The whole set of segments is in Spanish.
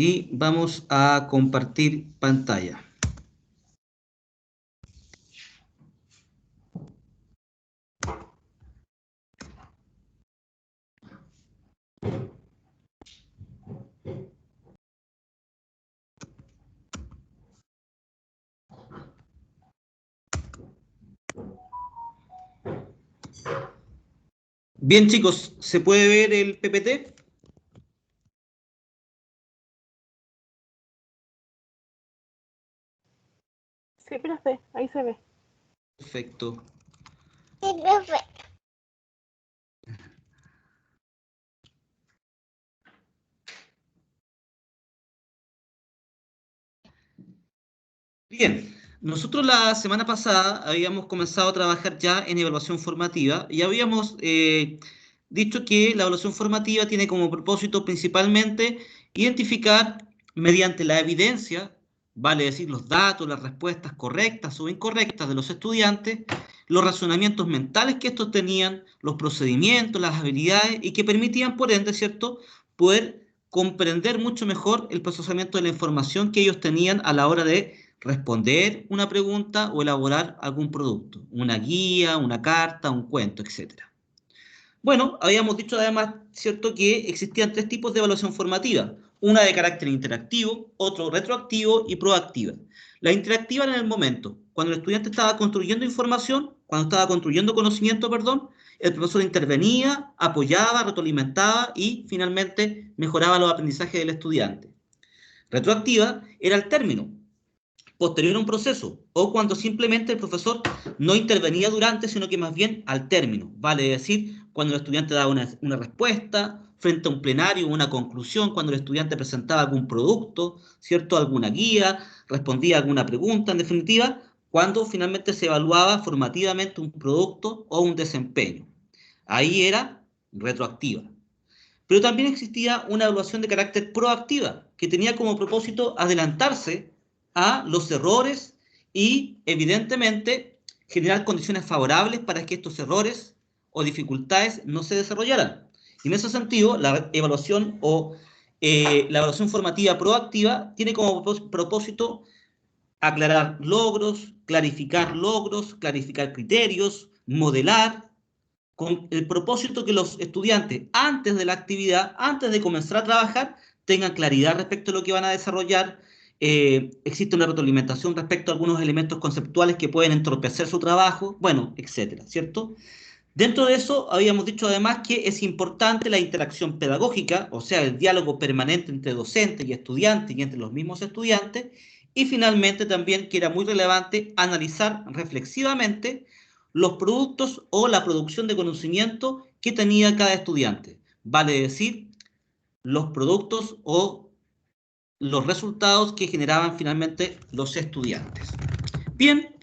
Y vamos a compartir pantalla. Bien, chicos, ¿se puede ver el PPT? Sí, profe, ahí se ve. Perfecto. Sí, profe. Bien, nosotros la semana pasada habíamos comenzado a trabajar ya en evaluación formativa y habíamos dicho que la evaluación formativa tiene como propósito principalmente identificar mediante la evidencia, vale decir los datos, las respuestas correctas o incorrectas de los estudiantes, los razonamientos mentales que estos tenían, los procedimientos, las habilidades y que permitían, por ende, ¿cierto?, poder comprender mucho mejor el procesamiento de la información que ellos tenían a la hora de responder una pregunta o elaborar algún producto, una guía, una carta, un cuento, etcétera. Bueno, habíamos dicho además, ¿cierto?, que existían tres tipos de evaluación formativa, una de carácter interactivo, otro retroactivo y proactiva. La interactiva era en el momento, cuando el estudiante estaba construyendo información, cuando estaba construyendo conocimiento, perdón, el profesor intervenía, apoyaba, retroalimentaba y finalmente mejoraba los aprendizajes del estudiante. Retroactiva era el término, posterior a un proceso, o cuando simplemente el profesor no intervenía durante, sino que más bien al término, vale decir, cuando el estudiante daba una respuesta frente a un plenario, una conclusión, cuando el estudiante presentaba algún producto, ¿cierto?, alguna guía, respondía a alguna pregunta, en definitiva, cuando finalmente se evaluaba formativamente un producto o un desempeño. Ahí era retroactiva. Pero también existía una evaluación de carácter proactiva, que tenía como propósito adelantarse a los errores y, evidentemente, generar condiciones favorables para que estos errores o dificultades no se desarrollaran. Y en ese sentido, la evaluación la evaluación formativa proactiva tiene como propósito aclarar logros, clarificar criterios, modelar, con el propósito que los estudiantes, antes de la actividad, antes de comenzar a trabajar, tengan claridad respecto a lo que van a desarrollar. Existe una retroalimentación respecto a algunos elementos conceptuales que pueden entorpecer su trabajo, bueno, etcétera, ¿cierto? Dentro de eso, habíamos dicho además que es importante la interacción pedagógica, o sea, el diálogo permanente entre docentes y estudiantes y entre los mismos estudiantes, y finalmente también que era muy relevante analizar reflexivamente los productos o la producción de conocimiento que tenía cada estudiante. Vale decir, los productos o los resultados que generaban finalmente los estudiantes. Bien,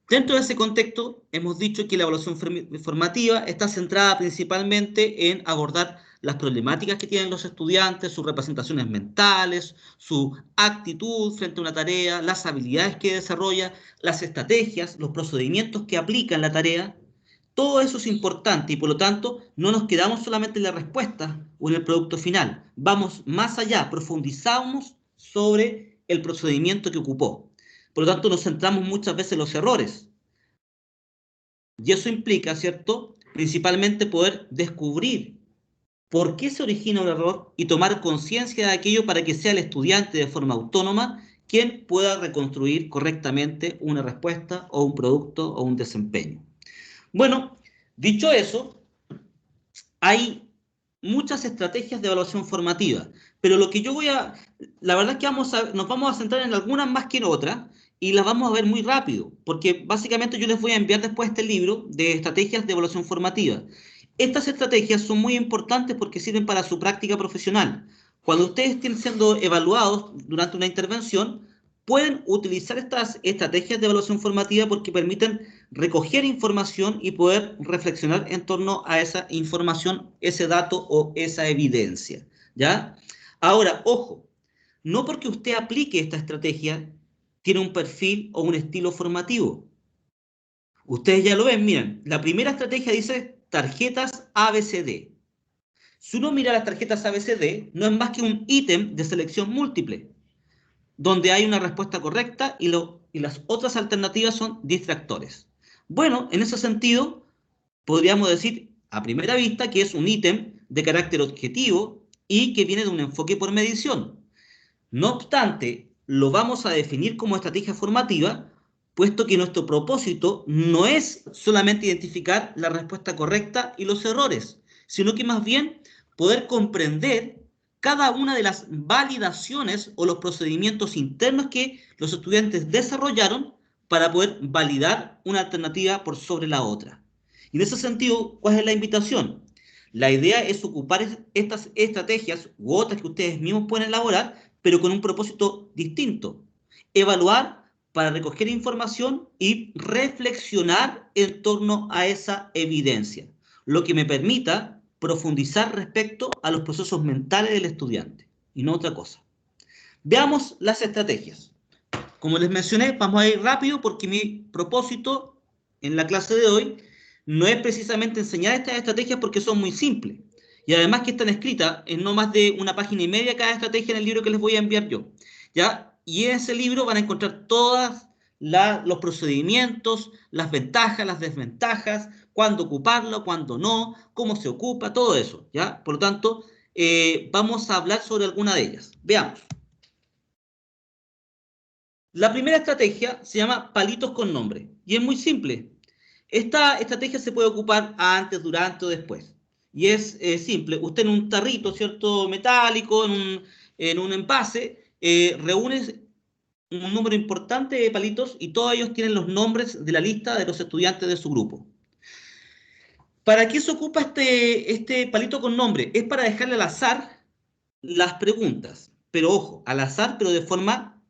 dentro de ese contexto, hemos dicho que la evaluación formativa está centrada principalmente en abordar las problemáticas que tienen los estudiantes, sus representaciones mentales, su actitud frente a una tarea, las habilidades que desarrolla, las estrategias, los procedimientos que aplica en la tarea. Todo eso es importante y por lo tanto no nos quedamos solamente en la respuesta o en el producto final. Vamos más allá, profundizamos sobre el procedimiento que ocupó. Por lo tanto, nos centramos muchas veces en los errores. Y eso implica, ¿cierto?, principalmente poder descubrir por qué se origina un error y tomar conciencia de aquello para que sea el estudiante de forma autónoma quien pueda reconstruir correctamente una respuesta o un producto o un desempeño. Bueno, dicho eso, hay muchas estrategias de evaluación formativa, pero lo que yo la verdad es que nos vamos a centrar en algunas más que en otras y las vamos a ver muy rápido, porque básicamente yo les voy a enviar después este libro de estrategias de evaluación formativa. Estas estrategias son muy importantes porque sirven para su práctica profesional. Cuando ustedes estén siendo evaluados durante una intervención, pueden utilizar estas estrategias de evaluación formativa porque permiten recoger información y poder reflexionar en torno a esa información, ese dato o esa evidencia, ¿ya? Ahora, ojo, no porque usted aplique esta estrategia tiene un perfil o un estilo formativo. Ustedes ya lo ven, miren, la primera estrategia dice tarjetas ABCD. Si uno mira las tarjetas ABCD, no es más que un ítem de selección múltiple, donde hay una respuesta correcta y las otras alternativas son distractores. Bueno, en ese sentido, podríamos decir a primera vista que es un ítem de carácter objetivo y que viene de un enfoque por medición. No obstante, lo vamos a definir como estrategia formativa, puesto que nuestro propósito no es solamente identificar la respuesta correcta y los errores, sino que más bien poder comprender cada una de las validaciones o los procedimientos internos que los estudiantes desarrollaron para poder validar una alternativa por sobre la otra. Y en ese sentido, ¿cuál es la invitación? La idea es ocupar estas estrategias u otras que ustedes mismos pueden elaborar, pero con un propósito distinto. Evaluar para recoger información y reflexionar en torno a esa evidencia, lo que me permita profundizar respecto a los procesos mentales del estudiante, y no otra cosa. Veamos las estrategias. Como les mencioné, vamos a ir rápido porque mi propósito en la clase de hoy no es precisamente enseñar estas estrategias porque son muy simples. Y además que están escritas en no más de una página y media cada estrategia en el libro que les voy a enviar yo. ¿Ya? Y en ese libro van a encontrar todos los procedimientos, las ventajas, las desventajas, cuándo ocuparlo, cuándo no, cómo se ocupa, todo eso. ¿Ya? Por lo tanto, vamos a hablar sobre alguna de ellas. Veamos. La primera estrategia se llama palitos con nombre y es muy simple. Esta estrategia se puede ocupar antes, durante o después. Y es simple. Usted en un tarrito, ¿cierto? Metálico, en un envase, reúne un número importante de palitos y todos ellos tienen los nombres de la lista de los estudiantes de su grupo. ¿Para qué se ocupa este palito con nombre? Es para dejarle al azar las preguntas. Pero ojo, al azar, pero de forma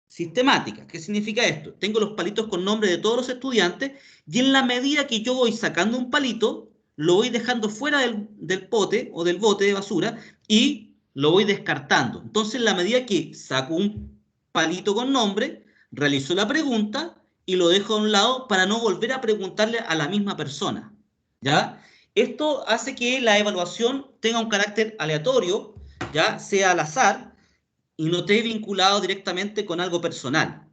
sistemática. ¿Qué significa esto? Tengo los palitos con nombre de todos los estudiantes y en la medida que yo voy sacando un palito, lo voy dejando fuera del pote o del bote de basura y lo voy descartando. Entonces, en la medida que saco un palito con nombre, realizo la pregunta y lo dejo a un lado para no volver a preguntarle a la misma persona. ¿Ya? Esto hace que la evaluación tenga un carácter aleatorio, ya sea al azar, y no esté vinculado directamente con algo personal.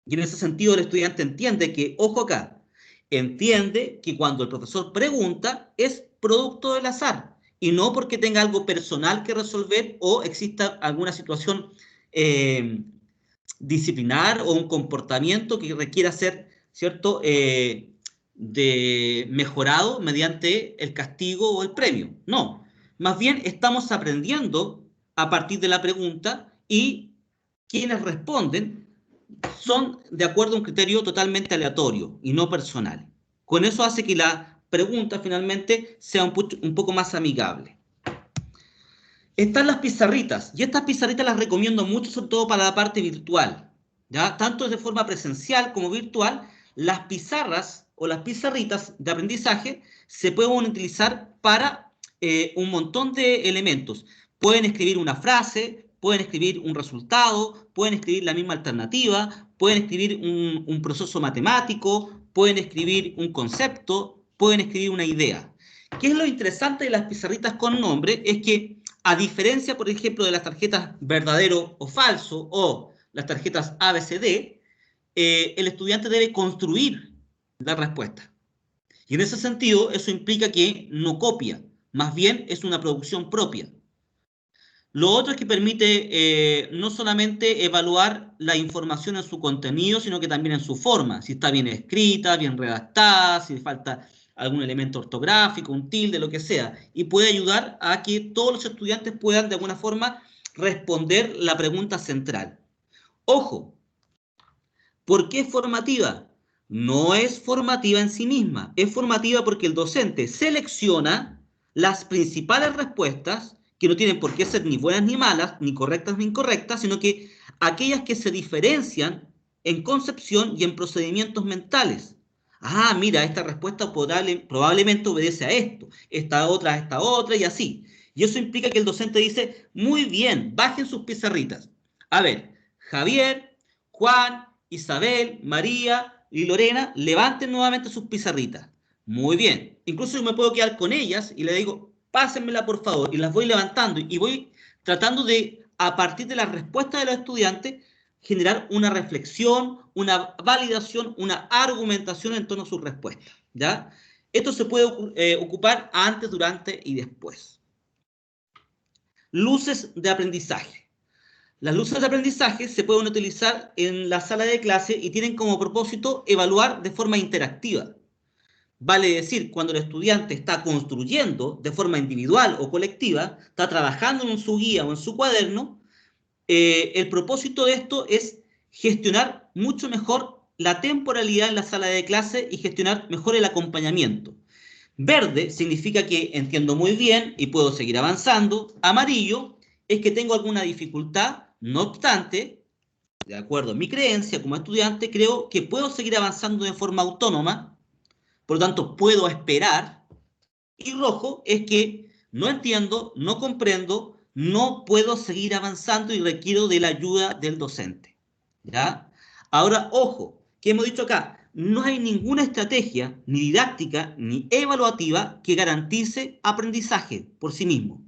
Y en ese sentido el estudiante entiende que, ojo acá, entiende que cuando el profesor pregunta es producto del azar y no porque tenga algo personal que resolver o exista alguna situación disciplinar o un comportamiento que requiera ser, ¿cierto?, mejorado mediante el castigo o el premio. No, más bien estamos aprendiendo a partir de la pregunta y quienes responden son de acuerdo a un criterio totalmente aleatorio y no personal. Con eso hace que la pregunta finalmente sea un poco más amigable. Están las pizarritas, y estas pizarritas las recomiendo mucho, sobre todo para la parte virtual, ¿ya? Tanto de forma presencial como virtual, las pizarras o las pizarritas de aprendizaje se pueden utilizar para un montón de elementos. Pueden escribir una frase, pueden escribir un resultado, pueden escribir la misma alternativa, pueden escribir un proceso matemático, pueden escribir un concepto, pueden escribir una idea. ¿Qué es lo interesante de las pizarritas con nombre? Es que a diferencia, por ejemplo, de las tarjetas verdadero o falso o las tarjetas ABCD, el estudiante debe construir la respuesta. Y en ese sentido, eso implica que no copia, más bien es una producción propia. Lo otro es que permite no solamente evaluar la información en su contenido, sino que también en su forma, si está bien escrita, bien redactada, si falta algún elemento ortográfico, un tilde, lo que sea, y puede ayudar a que todos los estudiantes puedan de alguna forma responder la pregunta central. Ojo, ¿por qué es formativa? No es formativa en sí misma, es formativa porque el docente selecciona las principales respuestas, que no tienen por qué ser ni buenas ni malas, ni correctas ni incorrectas, sino que aquellas que se diferencian en concepción y en procedimientos mentales. Ah, mira, esta respuesta probablemente obedece a esto, esta otra, y así. Y eso implica que el docente dice, muy bien, bajen sus pizarritas. A ver, Javier, Juan, Isabel, María y Lorena, levanten nuevamente sus pizarritas. Muy bien. Incluso yo me puedo quedar con ellas y le digo, pásenmela por favor, y las voy levantando, y voy tratando de, a partir de las respuestas de los estudiantes, generar una reflexión, una validación, una argumentación en torno a sus respuestas, ¿ya? Esto se puede ocupar antes, durante y después. Luces de aprendizaje. Las luces de aprendizaje se pueden utilizar en la sala de clase y tienen como propósito evaluar de forma interactiva. Vale decir, cuando el estudiante está construyendo de forma individual o colectiva, está trabajando en su guía o en su cuaderno, el propósito de esto es gestionar mucho mejor la temporalidad en la sala de clase y gestionar mejor el acompañamiento. Verde significa que entiendo muy bien y puedo seguir avanzando. Amarillo es que tengo alguna dificultad, no obstante, de acuerdo a mi creencia como estudiante, creo que puedo seguir avanzando de forma autónoma, por lo tanto puedo esperar. Y rojo es que no entiendo, no comprendo, no puedo seguir avanzando y requiero de la ayuda del docente, ¿ya? Ahora, ojo, ¿qué hemos dicho acá? No hay ninguna estrategia, ni didáctica, ni evaluativa que garantice aprendizaje por sí mismo.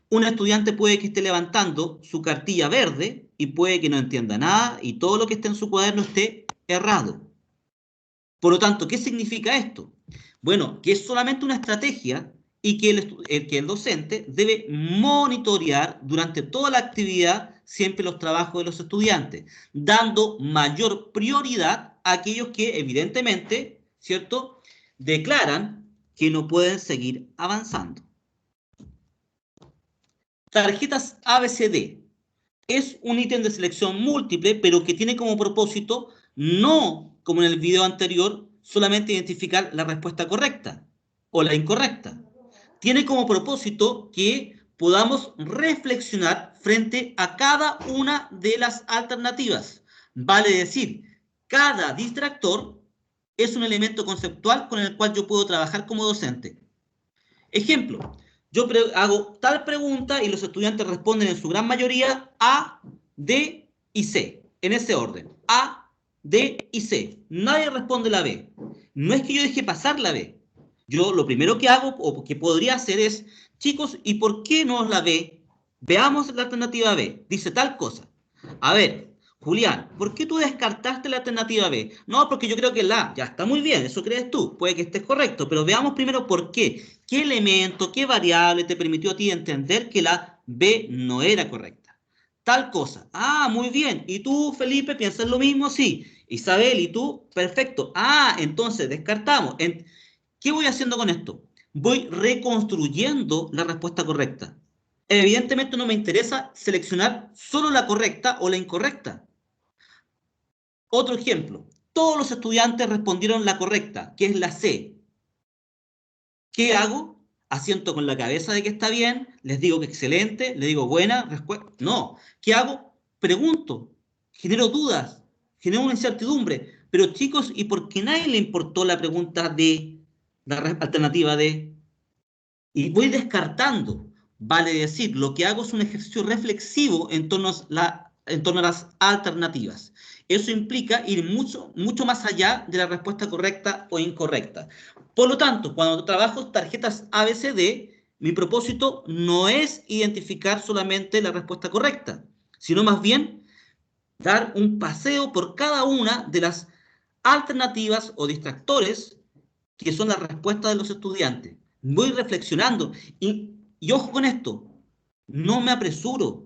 Un estudiante puede que esté levantando su cartilla verde y puede que no entienda nada y todo lo que esté en su cuaderno esté errado. Por lo tanto, ¿qué significa esto? Bueno, que es solamente una estrategia y que el docente debe monitorear durante toda la actividad siempre los trabajos de los estudiantes, dando mayor prioridad a aquellos que evidentemente, ¿cierto?, declaran que no pueden seguir avanzando. Tarjetas ABCD. Es un ítem de selección múltiple, pero que tiene como propósito, no como en el video anterior, solamente identificar la respuesta correcta o la incorrecta. Tiene como propósito que podamos reflexionar frente a cada una de las alternativas. Vale decir, cada distractor es un elemento conceptual con el cual yo puedo trabajar como docente. Ejemplo, yo hago tal pregunta y los estudiantes responden en su gran mayoría A, D y C, en ese orden. A, D y C. Nadie responde la B. No es que yo deje pasar la B. Yo lo primero que hago o que podría hacer es, chicos, ¿y por qué no es la B? Veamos la alternativa B. Dice tal cosa. A ver, Julián, ¿por qué tú descartaste la alternativa B? No, porque yo creo que la A. Ya está muy bien, eso crees tú. Puede que estés correcto, pero veamos primero por qué. ¿Qué elemento, qué variable te permitió a ti entender que la B no era correcta? Tal cosa. Ah, muy bien. ¿Y tú, Felipe, piensas lo mismo? Sí. Isabel, ¿y tú? Perfecto. Ah, entonces descartamos. ¿Qué voy haciendo con esto? Voy reconstruyendo la respuesta correcta. Evidentemente no me interesa seleccionar solo la correcta o la incorrecta. Otro ejemplo. Todos los estudiantes respondieron la correcta, que es la C. ¿Qué hago? Asiento con la cabeza de que está bien, les digo que excelente, les digo buena respuesta. No. ¿Qué hago? Pregunto, genero dudas, genero una incertidumbre. Pero chicos, ¿y por qué nadie le importó la pregunta D, la alternativa D? Y voy descartando. Vale decir, lo que hago es un ejercicio reflexivo en torno a las alternativas. Eso implica ir mucho más allá de la respuesta correcta o incorrecta. Por lo tanto, cuando trabajo tarjetas ABCD, mi propósito no es identificar solamente la respuesta correcta, sino más bien dar un paseo por cada una de las alternativas o distractores que son las respuestas de los estudiantes. Voy reflexionando y ojo con esto, no me apresuro,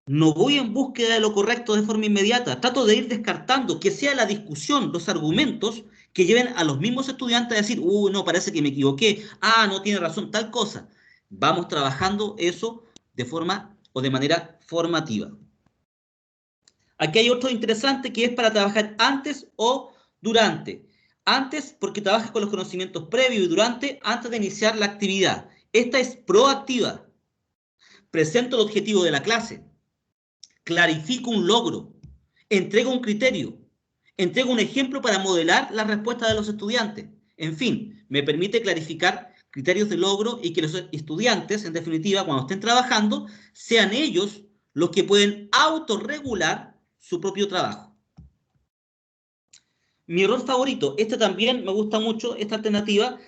no voy en búsqueda de lo correcto de forma inmediata, trato de ir descartando que sea la discusión, los argumentos que lleven a los mismos estudiantes a decir, no, parece que me equivoqué, no tiene razón, tal cosa. Vamos trabajando eso de forma o de manera formativa. Aquí hay otro interesante que es para trabajar antes o durante. Antes, porque trabajas con los conocimientos previos y durante, antes de iniciar la actividad. Esta es proactiva. Presento el objetivo de la clase. Clarifico un logro. Entrego un criterio. Entrego un ejemplo para modelar la respuesta de los estudiantes. En fin, me permite clarificar criterios de logro y que los estudiantes, en definitiva, cuando estén trabajando, sean ellos los que pueden autorregular su propio trabajo. Mi rol favorito, este también me gusta mucho, esta alternativa,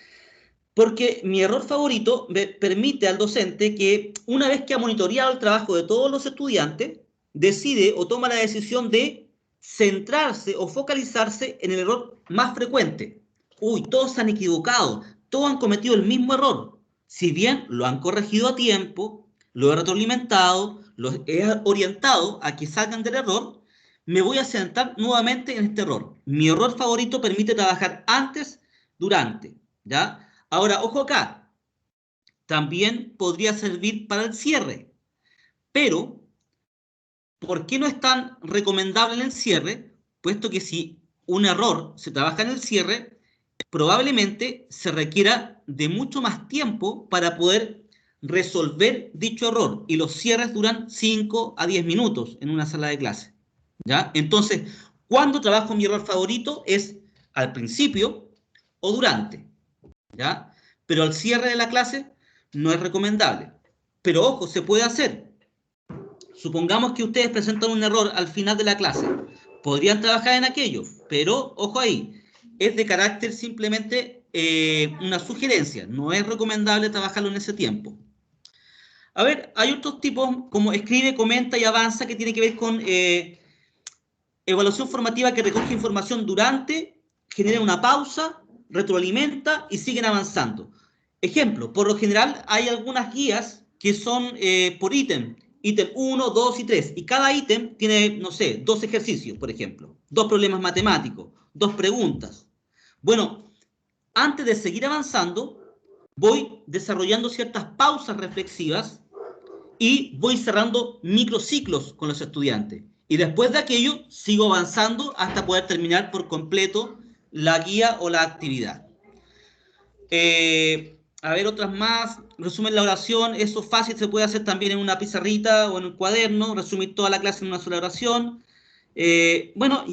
Porque mi error favorito me permite al docente que, una vez que ha monitoreado el trabajo de todos los estudiantes, decide o toma la decisión de centrarse o focalizarse en el error más frecuente. Uy, todos se han equivocado, todos han cometido el mismo error. Si bien lo han corregido a tiempo, lo he retroalimentado, los he orientado a que salgan del error, me voy a centrar nuevamente en este error. Mi error favorito permite trabajar antes, durante, ¿ya? Ahora, ojo acá, también podría servir para el cierre, pero ¿por qué no es tan recomendable en el cierre? Puesto que si un error se trabaja en el cierre, probablemente se requiera de mucho más tiempo para poder resolver dicho error, y los cierres duran 5 a 10 minutos en una sala de clase, ¿ya? Entonces, ¿cuándo trabajo mi error favorito? Es al principio o durante, ¿ya? Pero al cierre de la clase no es recomendable. Pero ojo, se puede hacer. Supongamos que ustedes presentan un error al final de la clase. Podrían trabajar en aquello, pero ojo ahí, es de carácter simplemente una sugerencia. No es recomendable trabajarlo en ese tiempo. A ver, hay otros tipos como escribe, comenta y avanza, que tiene que ver con evaluación formativa, que recoge información durante, genera una pausa, retroalimenta y siguen avanzando. Ejemplo, por lo general hay algunas guías que son por ítem, ítem 1, 2 y 3, y cada ítem tiene, no sé, 2 ejercicios, por ejemplo, 2 problemas matemáticos, 2 preguntas. Bueno, antes de seguir avanzando, voy desarrollando ciertas pausas reflexivas y voy cerrando microciclos con los estudiantes. Y después de aquello, sigo avanzando hasta poder terminar por completo la guía o la actividad. A ver, otras más. Resumen la oración. Eso fácil, se puede hacer también en una pizarrita o en un cuaderno. Resumir toda la clase en una sola oración. Bueno,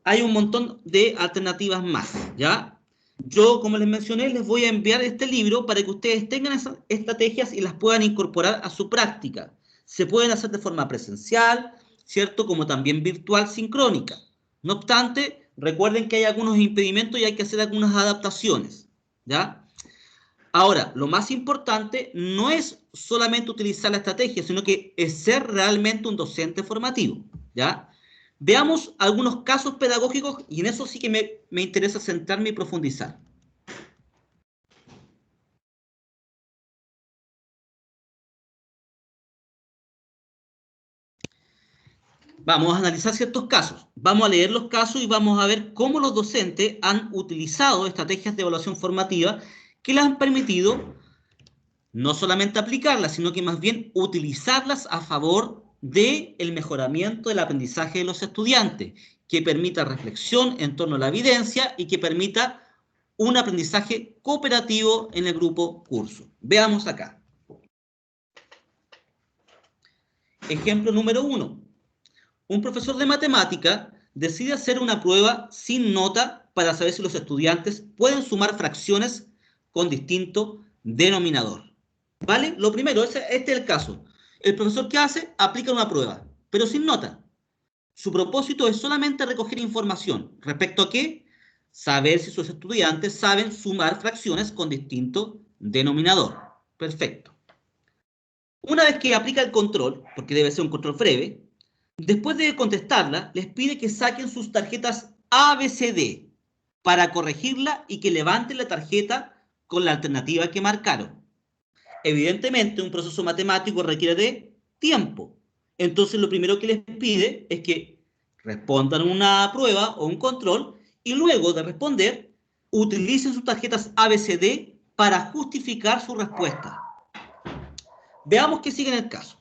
hay un montón de alternativas más, ¿ya? Yo, como les mencioné, les voy a enviar este libro para que ustedes tengan esas estrategias y las puedan incorporar a su práctica. Se pueden hacer de forma presencial, ¿cierto? Como también virtual, sincrónica. No obstante, recuerden que hay algunos impedimentos y hay que hacer algunas adaptaciones, ¿ya? Ahora, lo más importante no es solamente utilizar la estrategia, sino que es ser realmente un docente formativo, ¿ya? Veamos algunos casos pedagógicos y en eso sí que me interesa centrarme y profundizar. Vamos a analizar ciertos casos. Vamos a leer los casos y vamos a ver cómo los docentes han utilizado estrategias de evaluación formativa que les han permitido no solamente aplicarlas, sino que más bien utilizarlas a favor del mejoramiento del aprendizaje de los estudiantes, que permita reflexión en torno a la evidencia y que permita un aprendizaje cooperativo en el grupo curso. Veamos acá. Ejemplo número 1. Un profesor de matemática decide hacer una prueba sin nota para saber si los estudiantes pueden sumar fracciones con distinto denominador. ¿Vale? Lo primero, este es el caso. El profesor, ¿qué hace? Aplica una prueba, pero sin nota. Su propósito es solamente recoger información. ¿Respecto a qué? Saber si sus estudiantes saben sumar fracciones con distinto denominador. Perfecto. Una vez que aplica el control, porque debe ser un control breve, después de contestarla, les pide que saquen sus tarjetas ABCD para corregirla y que levanten la tarjeta con la alternativa que marcaron. Evidentemente, un proceso matemático requiere de tiempo. Entonces, lo primero que les pide es que respondan una prueba o un control y luego de responder, utilicen sus tarjetas ABCD para justificar su respuesta. Veamos qué sigue en el caso.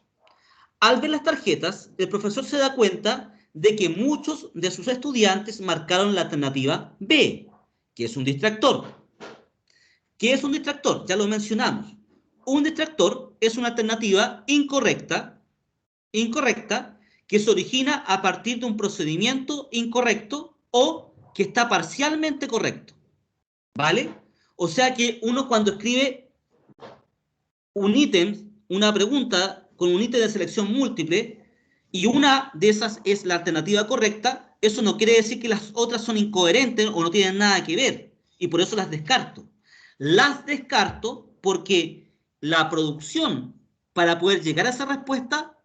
Al ver las tarjetas, el profesor se da cuenta de que muchos de sus estudiantes marcaron la alternativa B, que es un distractor. ¿Qué es un distractor? Ya lo mencionamos. Un distractor es una alternativa incorrecta que se origina a partir de un procedimiento incorrecto o que está parcialmente correcto. ¿Vale? O sea que uno cuando escribe un ítem, una pregunta con un ítem de selección múltiple y una de esas es la alternativa correcta, eso no quiere decir que las otras son incoherentes o no tienen nada que ver y por eso las descarto. las descarto porque la producción para poder llegar a esa respuesta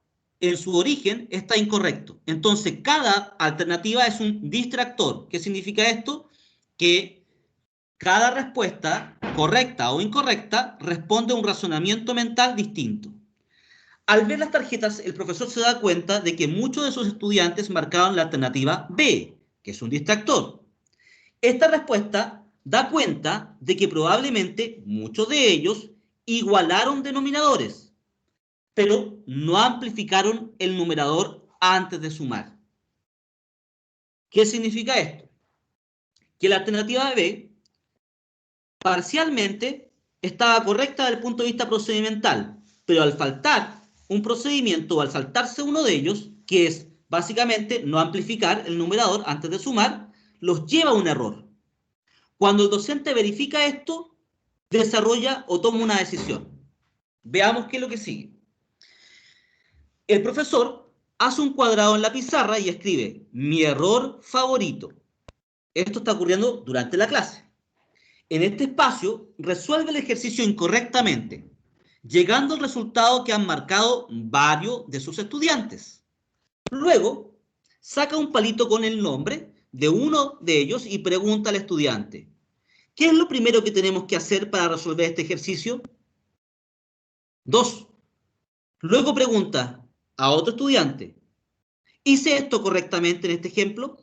en su origen está incorrecto. Entonces, cada alternativa es un distractor. ¿Qué significa esto? Que cada respuesta, correcta o incorrecta, responde a un razonamiento mental distinto. Al ver las tarjetas, el profesor se da cuenta de que muchos de sus estudiantes marcaron la alternativa B, que es un distractor. Esta respuesta da cuenta de que probablemente muchos de ellos igualaron denominadores, pero no amplificaron el numerador antes de sumar. ¿Qué significa esto? Que la alternativa B parcialmente estaba correcta desde el punto de vista procedimental, pero al faltar un procedimiento o al saltarse uno de ellos, que es básicamente no amplificar el numerador antes de sumar, los lleva a un error. Cuando el docente verifica esto, desarrolla o toma una decisión. Veamos qué es lo que sigue. El profesor hace un cuadrado en la pizarra y escribe mi error favorito. Esto está ocurriendo durante la clase. En este espacio, resuelve el ejercicio incorrectamente, llegando al resultado que han marcado varios de sus estudiantes. Luego, saca un palito con el nombre de uno de ellos y pregunta al estudiante, ¿qué es lo primero que tenemos que hacer para resolver este ejercicio? 2. Luego pregunta a otro estudiante, ¿hice esto correctamente en este ejemplo?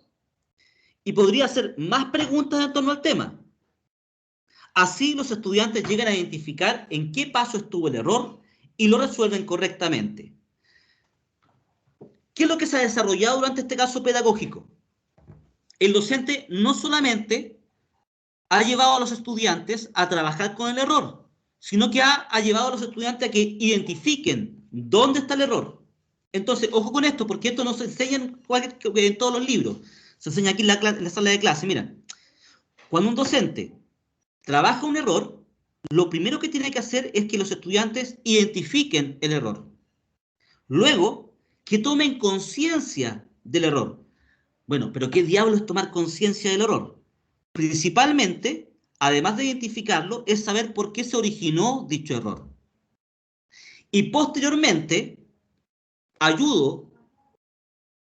Y podría hacer más preguntas en torno al tema. Así los estudiantes llegan a identificar en qué paso estuvo el error y lo resuelven correctamente. ¿Qué es lo que se ha desarrollado durante este caso pedagógico? El docente no solamente ha llevado a los estudiantes a trabajar con el error, sino que ha llevado a los estudiantes a que identifiquen dónde está el error. Entonces, ojo con esto, porque esto no se enseña en todos los libros. Se enseña aquí en la sala de clase. Mira, cuando un docente trabaja un error, lo primero que tiene que hacer es que los estudiantes identifiquen el error. Luego, que tomen conciencia del error. Bueno, pero ¿qué diablo es tomar conciencia del error? Principalmente, además de identificarlo, es saber por qué se originó dicho error. Y posteriormente, ayudo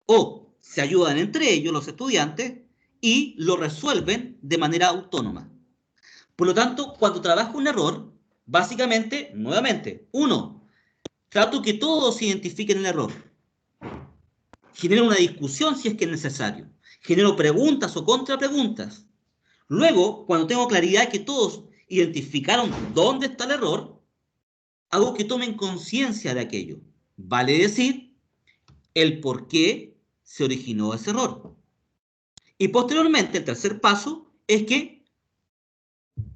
o se ayudan entre ellos los estudiantes y lo resuelven de manera autónoma. Por lo tanto, cuando trabajo un error, básicamente, nuevamente, uno, trato que todos identifiquen el error. Genero una discusión si es que es necesario. Genero preguntas o contrapreguntas. Luego, cuando tengo claridad de que todos identificaron dónde está el error, hago que tomen conciencia de aquello. Vale decir, el por qué se originó ese error. Y posteriormente, el tercer paso es que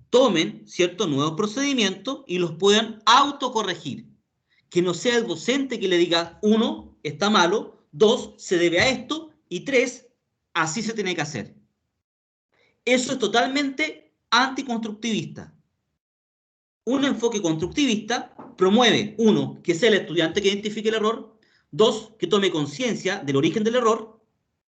tomen ciertos nuevos procedimientos y los puedan autocorregir. Que no sea el docente que le diga, 1, está malo, 2, se debe a esto, y 3, así se tiene que hacer. Eso es totalmente anticonstructivista. Un enfoque constructivista promueve, 1, que sea el estudiante que identifique el error, 2, que tome conciencia del origen del error,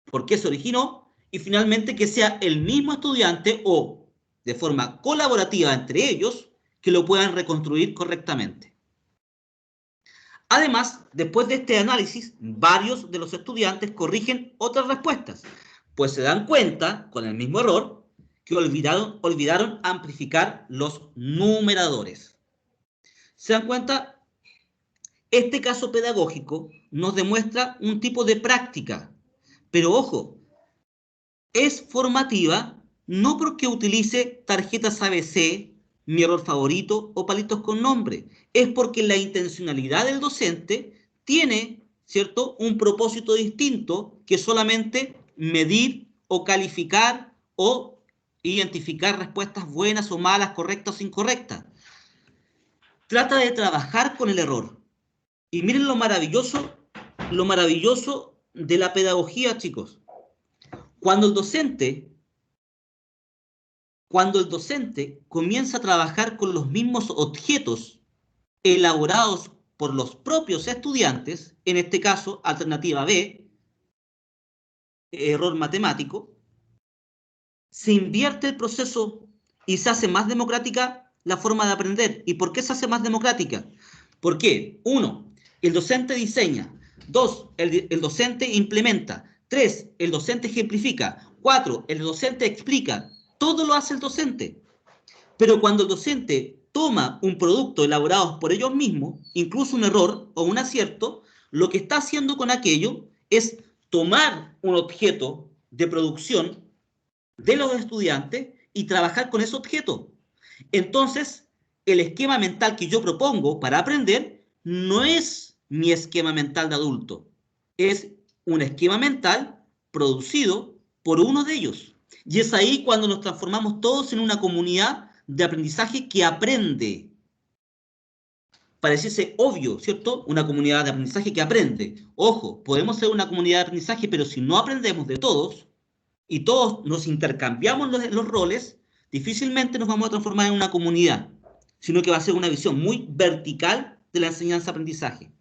por qué se originó, y finalmente que sea el mismo estudiante o de forma colaborativa entre ellos que lo puedan reconstruir correctamente. Además, después de este análisis, varios de los estudiantes corrigen otras respuestas, pues se dan cuenta, con el mismo error, que olvidaron amplificar los numeradores. ¿Se dan cuenta? Este caso pedagógico nos demuestra un tipo de práctica, pero ojo, es formativa no porque utilice tarjetas ABC, mi error favorito o palitos con nombre, es porque la intencionalidad del docente tiene, ¿cierto?, un propósito distinto que solamente medir o calificar o identificar respuestas buenas o malas, correctas o incorrectas. Trata de trabajar con el error. Y miren lo maravilloso de la pedagogía, chicos. Cuando el docente comienza a trabajar con los mismos objetos elaborados por los propios estudiantes, en este caso, alternativa B, error matemático, se invierte el proceso y se hace más democrática la forma de aprender. ¿Y por qué se hace más democrática? ¿Por qué? 1, el docente diseña. 2, el docente implementa. 3, el docente ejemplifica. 4, el docente explica. Todo lo hace el docente. Pero cuando el docente toma un producto elaborado por ellos mismos, incluso un error o un acierto, lo que está haciendo con aquello es tomar un objeto de producción de los estudiantes y trabajar con ese objeto. Entonces, el esquema mental que yo propongo para aprender no es mi esquema mental de adulto, es un esquema mental producido por uno de ellos. Y es ahí cuando nos transformamos todos en una comunidad de aprendizaje que aprende. Pareciese obvio, ¿cierto? Una comunidad de aprendizaje que aprende. Ojo, podemos ser una comunidad de aprendizaje, pero si no aprendemos de todos y todos nos intercambiamos los roles, difícilmente nos vamos a transformar en una comunidad, sino que va a ser una visión muy vertical de la enseñanza-aprendizaje.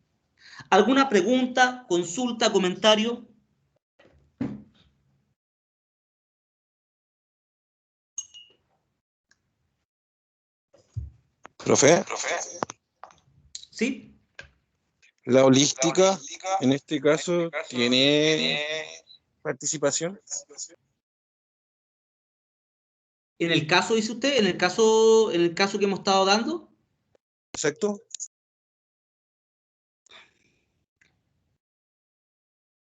¿Alguna pregunta, consulta, comentario? Profe, ¿Sí? la holística en este caso tiene participación. En el caso, dice usted, en el caso que hemos estado dando, Exacto.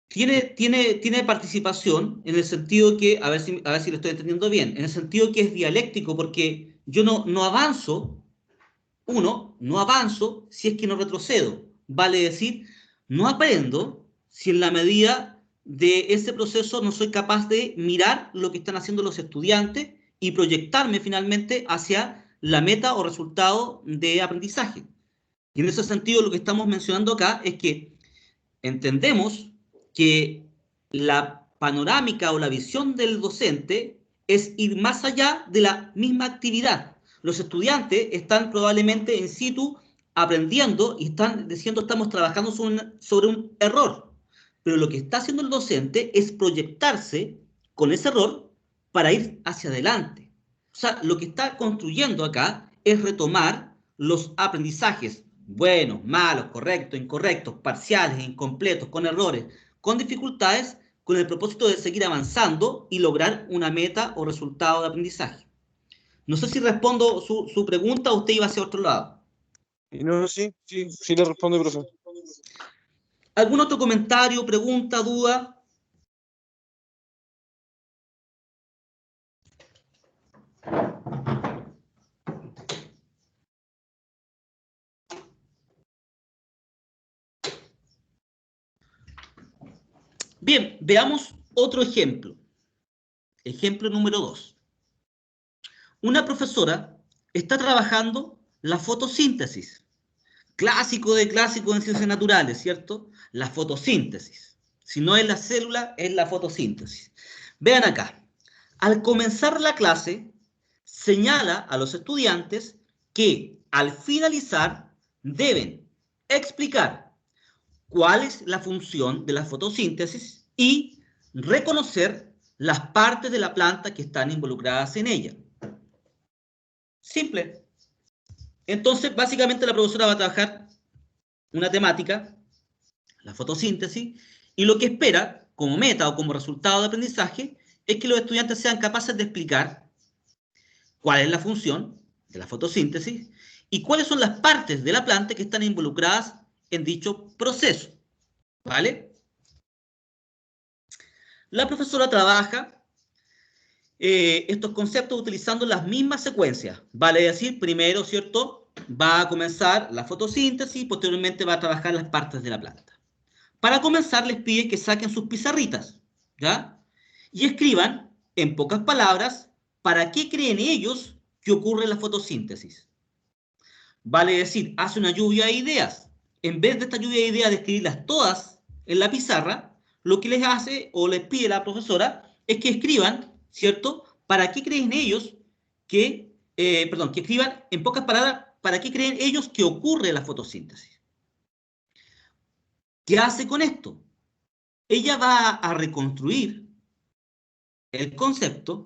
tiene participación en el sentido que, a ver si lo estoy entendiendo bien, en el sentido que es dialéctico, porque yo no avanzo, no avanzo si es que no retrocedo. Vale decir, no aprendo si en la medida de ese proceso no soy capaz de mirar lo que están haciendo los estudiantes y proyectarme finalmente hacia la meta o resultado de aprendizaje. Y en ese sentido lo que estamos mencionando acá es que entendemos que la panorámica o la visión del docente es ir más allá de la misma actividad. Los estudiantes están probablemente in situ aprendiendo y están diciendo estamos trabajando sobre un error. Pero lo que está haciendo el docente es proyectarse con ese error para ir hacia adelante. O sea, lo que está construyendo acá es retomar los aprendizajes buenos, malos, correctos, incorrectos, parciales, incompletos, con errores, con dificultades, con el propósito de seguir avanzando y lograr una meta o resultado de aprendizaje. No sé si respondo su pregunta o usted iba hacia otro lado. Y no, sí le responde, profe. ¿Algún otro comentario, pregunta, duda? Bien, veamos otro ejemplo. Ejemplo número 2. Una profesora está trabajando la fotosíntesis. Clásico en ciencias naturales, ¿cierto? La fotosíntesis. Si no es la célula, es la fotosíntesis. Vean acá. Al comenzar la clase, señala a los estudiantes que al finalizar deben explicar cuál es la función de la fotosíntesis y reconocer las partes de la planta que están involucradas en ella. Simple. Entonces, básicamente la profesora va a trabajar una temática, la fotosíntesis, y lo que espera como meta o como resultado de aprendizaje es que los estudiantes sean capaces de explicar cuál es la función de la fotosíntesis y cuáles son las partes de la planta que están involucradas en dicho proceso. ¿Vale? La profesora trabaja estos conceptos utilizando las mismas secuencias. Vale decir, primero, ¿cierto? Va a comenzar la fotosíntesis y posteriormente va a trabajar las partes de la planta. Para comenzar, les pide que saquen sus pizarritas, ¿ya? Y escriban, en pocas palabras, para qué creen ellos que ocurre la fotosíntesis. Vale decir, hace una lluvia de ideas. En vez de esta lluvia de ideas de escribirlas todas en la pizarra, lo que les hace o les pide la profesora es que escriban, ¿cierto? ¿Para qué creen ellos que escriban en pocas palabras, para qué creen ellos que ocurre la fotosíntesis? ¿Qué hace con esto? Ella va a reconstruir el concepto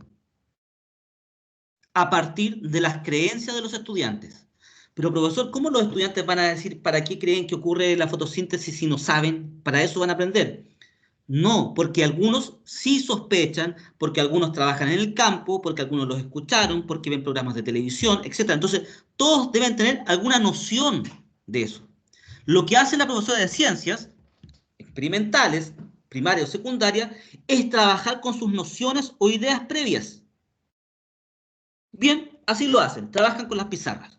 a partir de las creencias de los estudiantes. Pero profesor, ¿cómo los estudiantes van a decir para qué creen que ocurre la fotosíntesis si no saben? Para eso van a aprender. No, porque algunos sí sospechan, porque algunos trabajan en el campo, porque algunos los escucharon, porque ven programas de televisión, etc. Entonces, todos deben tener alguna noción de eso. Lo que hace la profesora de ciencias experimentales, primaria o secundaria, es trabajar con sus nociones o ideas previas. Bien, así lo hacen, trabajan con las pizarras.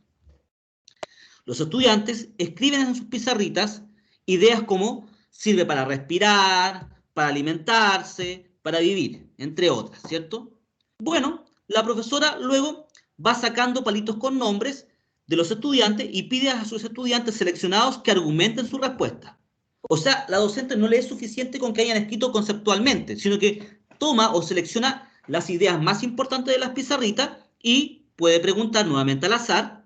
Los estudiantes escriben en sus pizarritas ideas como sirve para respirar, para alimentarse, para vivir, entre otras, ¿cierto? Bueno, la profesora luego va sacando palitos con nombres de los estudiantes y pide a sus estudiantes seleccionados que argumenten su respuesta. O sea, la docente no le es suficiente con que hayan escrito conceptualmente, sino que toma o selecciona las ideas más importantes de las pizarritas y puede preguntar nuevamente al azar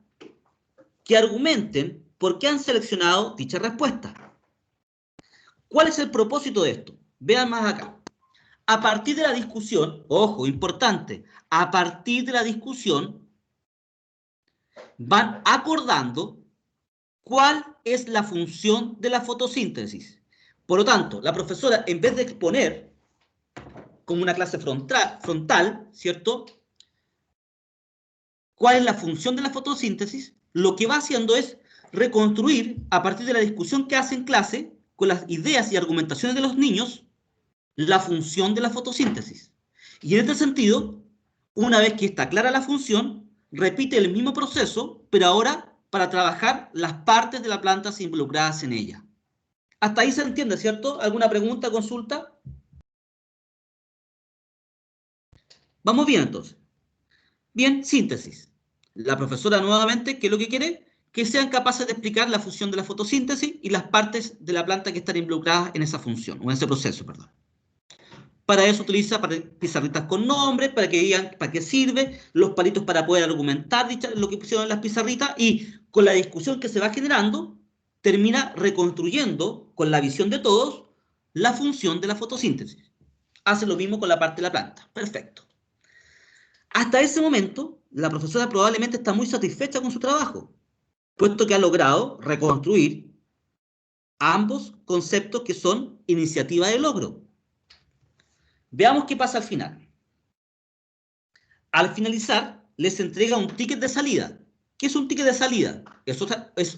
que argumenten por qué han seleccionado dicha respuesta. ¿Cuál es el propósito de esto? Vean más acá. A partir de la discusión, ojo, importante, a partir de la discusión van acordando cuál es la función de la fotosíntesis. Por lo tanto, la profesora, en vez de exponer como una clase frontal, ¿cierto? ¿Cuál es la función de la fotosíntesis? Lo que va haciendo es reconstruir, a partir de la discusión que hace en clase, con las ideas y argumentaciones de los niños, la función de la fotosíntesis. Y en este sentido, una vez que está clara la función, repite el mismo proceso, pero ahora para trabajar las partes de la planta involucradas en ella. Hasta ahí se entiende, ¿cierto? ¿Alguna pregunta, consulta? Vamos bien entonces. Bien, síntesis. La profesora nuevamente, ¿qué es lo que quiere? Que sean capaces de explicar la función de la fotosíntesis y las partes de la planta que están involucradas en esa función, o en ese proceso, perdón. Para eso utiliza pizarritas con nombres, para que digan para qué sirve, los palitos para poder argumentar lo que pusieron en las pizarritas, y con la discusión que se va generando, termina reconstruyendo, con la visión de todos, la función de la fotosíntesis. Hace lo mismo con la parte de la planta. Perfecto. Hasta ese momento, la profesora probablemente está muy satisfecha con su trabajo, puesto que ha logrado reconstruir ambos conceptos que son iniciativa de logro. Veamos qué pasa al final. Al finalizar, les entrega un ticket de salida. ¿Qué es un ticket de salida? Es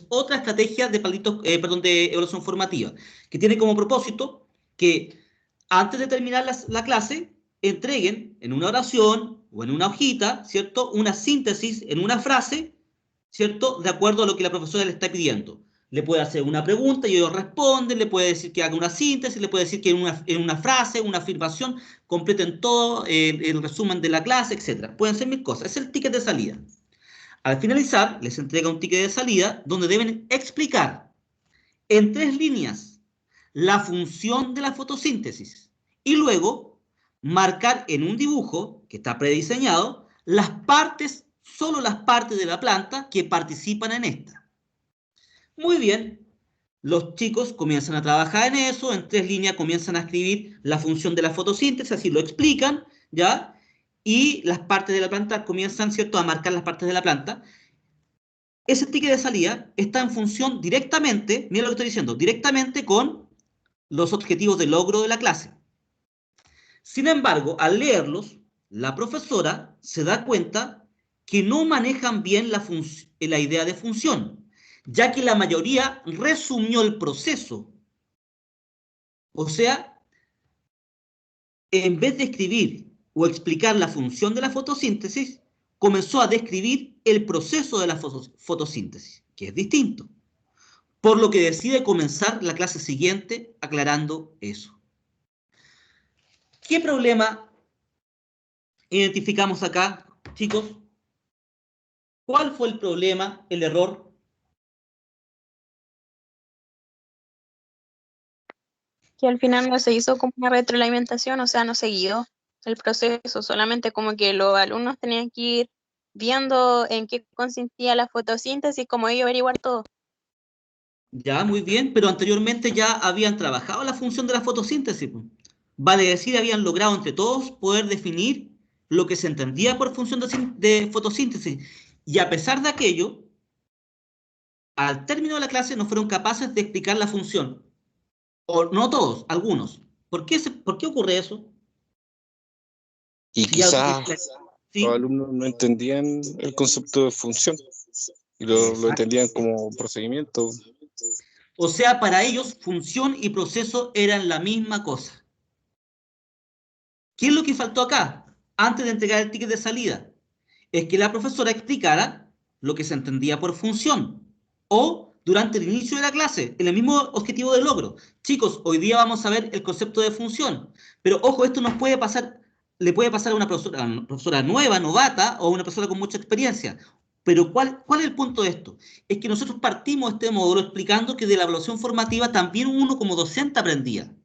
otra estrategia de de evaluación formativa, que tiene como propósito que antes de terminar la clase, entreguen en una oración o en una hojita, ¿cierto? Una síntesis en una frase, ¿cierto? De acuerdo a lo que la profesora le está pidiendo. Le puede hacer una pregunta y ellos responden, le puede decir que haga una síntesis, le puede decir que en una frase, una afirmación, completen todo el resumen de la clase, etc. Pueden ser mil cosas. Es el ticket de salida. Al finalizar, les entrega un ticket de salida donde deben explicar en 3 líneas la función de la fotosíntesis y luego marcar en un dibujo que está prediseñado las partes, solo las partes de la planta que participan en esta. Muy bien, los chicos comienzan a trabajar en eso, en 3 líneas comienzan a escribir la función de la fotosíntesis, así lo explican, ¿ya? Y las partes de la planta comienzan, ¿cierto?, a marcar las partes de la planta. Ese ticket de salida está en función directamente, mira lo que estoy diciendo, directamente con los objetivos de logro de la clase. Sin embargo, al leerlos, la profesora se da cuenta que no manejan bien la idea de función, ya que la mayoría resumió el proceso. O sea, en vez de escribir o explicar la función de la fotosíntesis, comenzó a describir el proceso de la fotosíntesis, que es distinto. Por lo que decide comenzar la clase siguiente aclarando eso. ¿Qué problema identificamos acá, chicos? ¿Cuál fue el problema, el error? Que al final no se hizo como una retroalimentación, o sea, no siguió el proceso, solamente como que los alumnos tenían que ir viendo en qué consistía la fotosíntesis, como ellos averiguar todo. Ya, muy bien, pero anteriormente ya habían trabajado la función de la fotosíntesis. Vale decir, habían logrado entre todos poder definir lo que se entendía por función de fotosíntesis. Y a pesar de aquello, al término de la clase no fueron capaces de explicar la función. O no todos, algunos. ¿Por qué ocurre eso? Y Si ya quizás los los ¿sí? alumnos no entendían el concepto de función y lo Exacto. entendían como procedimiento. O sea, para ellos función y proceso eran la misma cosa. ¿Qué es lo que faltó acá? Antes de entregar el ticket de salida, es que la profesora explicara lo que se entendía por función. O durante el inicio de la clase, en el mismo objetivo de logro. Chicos, hoy día vamos a ver el concepto de función. Pero ojo, esto nos puede pasar, le puede pasar a una profesora nueva, novata, o a una persona con mucha experiencia. Pero ¿cuál es el punto de esto? Es que nosotros partimos este módulo explicando que de la evaluación formativa también uno como docente aprendía.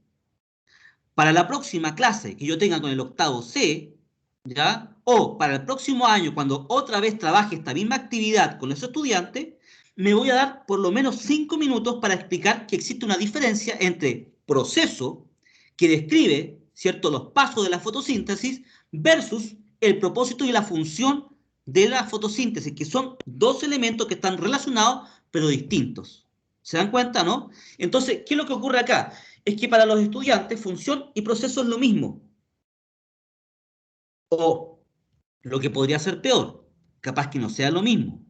Para la próxima clase que yo tenga con el octavo C, ¿ya? O para el próximo año, cuando otra vez trabaje esta misma actividad con los estudiantes, me voy a dar por lo menos 5 minutos para explicar que existe una diferencia entre proceso, que describe, ¿cierto?, los pasos de la fotosíntesis, versus el propósito y la función de la fotosíntesis, que son dos elementos que están relacionados, pero distintos. ¿Se dan cuenta, no? Entonces, ¿qué es lo que ocurre acá? Es que para los estudiantes función y proceso es lo mismo. O lo que podría ser peor, capaz que no sea lo mismo.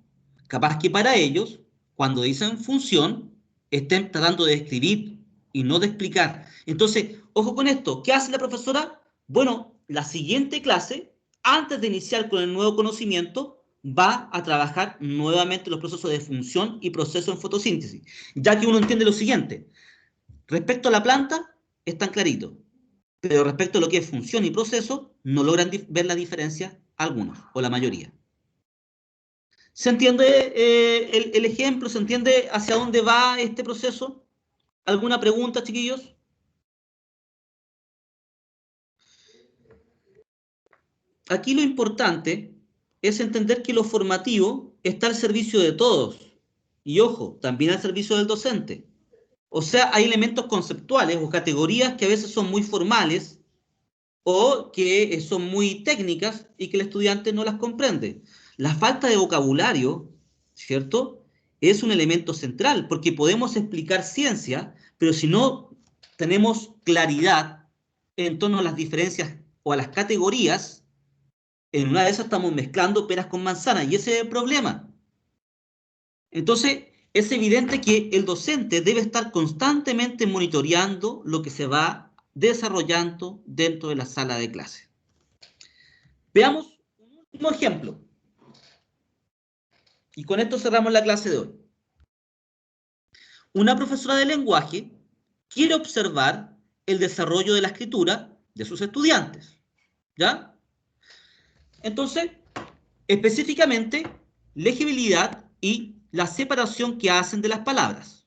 Capaz que para ellos, cuando dicen función, estén tratando de escribir y no de explicar. Entonces, ojo con esto. ¿Qué hace la profesora? Bueno, la siguiente clase, antes de iniciar con el nuevo conocimiento, va a trabajar nuevamente los procesos de función y proceso en fotosíntesis. Ya que uno entiende lo siguiente. Respecto a la planta, están claritos. Pero respecto a lo que es función y proceso, no logran ver la diferencia algunos, o la mayoría. ¿Se entiende el ejemplo? ¿Se entiende hacia dónde va este proceso? ¿Alguna pregunta, chiquillos? Aquí lo importante es entender que lo formativo está al servicio de todos. Y ojo, también al servicio del docente. O sea, hay elementos conceptuales o categorías que a veces son muy formales o que son muy técnicas y que el estudiante no las comprende. La falta de vocabulario, ¿cierto?, es un elemento central, porque podemos explicar ciencia, pero si no tenemos claridad en torno a las diferencias o a las categorías, en una de esas estamos mezclando peras con manzanas, y ese es el problema. Entonces, es evidente que el docente debe estar constantemente monitoreando lo que se va desarrollando dentro de la sala de clase. Veamos un último ejemplo. Y con esto cerramos la clase de hoy. Una profesora de lenguaje quiere observar el desarrollo de la escritura de sus estudiantes. ¿Ya? Entonces, específicamente, legibilidad y la separación que hacen de las palabras.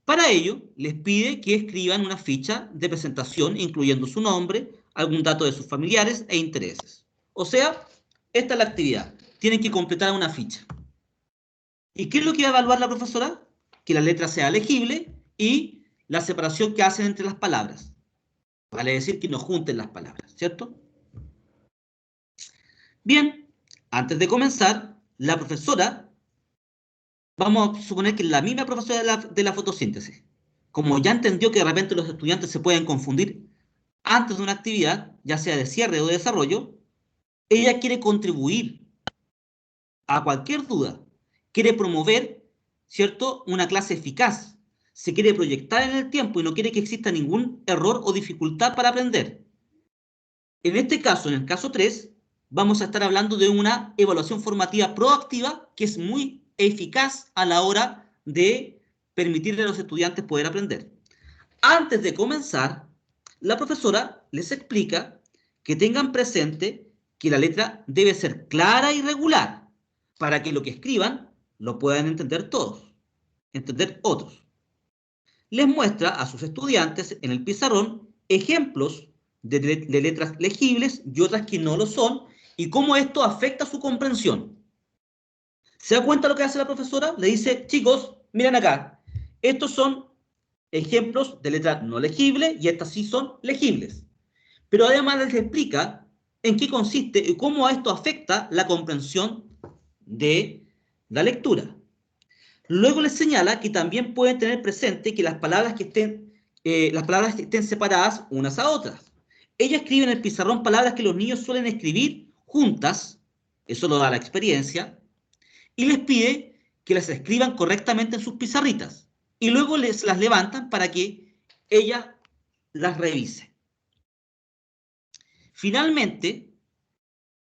Para ello, les pide que escriban una ficha de presentación incluyendo su nombre, algún dato de sus familiares e intereses. O sea, esta es la actividad. Tienen que completar una ficha. ¿Y qué es lo que va a evaluar la profesora? Que la letra sea legible y la separación que hacen entre las palabras. Vale decir que no junten las palabras, ¿cierto? Bien, antes de comenzar, la profesora, vamos a suponer que es la misma profesora de la fotosíntesis, como ya entendió que de repente los estudiantes se pueden confundir antes de una actividad, ya sea de cierre o de desarrollo, ella quiere contribuir a cualquier duda, quiere promover, ¿cierto?, una clase eficaz, se quiere proyectar en el tiempo y no quiere que exista ningún error o dificultad para aprender. En este caso, en el caso 3, vamos a estar hablando de una evaluación formativa proactiva que es muy eficaz a la hora de permitirle a los estudiantes poder aprender. Antes de comenzar, la profesora les explica que tengan presente que la letra debe ser clara y regular para que lo que escriban lo puedan entender todos, entender otros. Les muestra a sus estudiantes en el pizarrón ejemplos de letras legibles y otras que no lo son y cómo esto afecta su comprensión. ¿Se da cuenta lo que hace la profesora? Le dice, chicos, miren acá, estos son ejemplos de letras no legibles y estas sí son legibles. Pero además les explica en qué consiste y cómo esto afecta la comprensión de la lectura. Luego les señala que también pueden tener presente que las palabras que estén separadas unas a otras. Ella escribe en el pizarrón palabras que los niños suelen escribir juntas, eso lo da la experiencia, y les pide que las escriban correctamente en sus pizarritas. Y luego les las levantan para que ella las revise. Finalmente,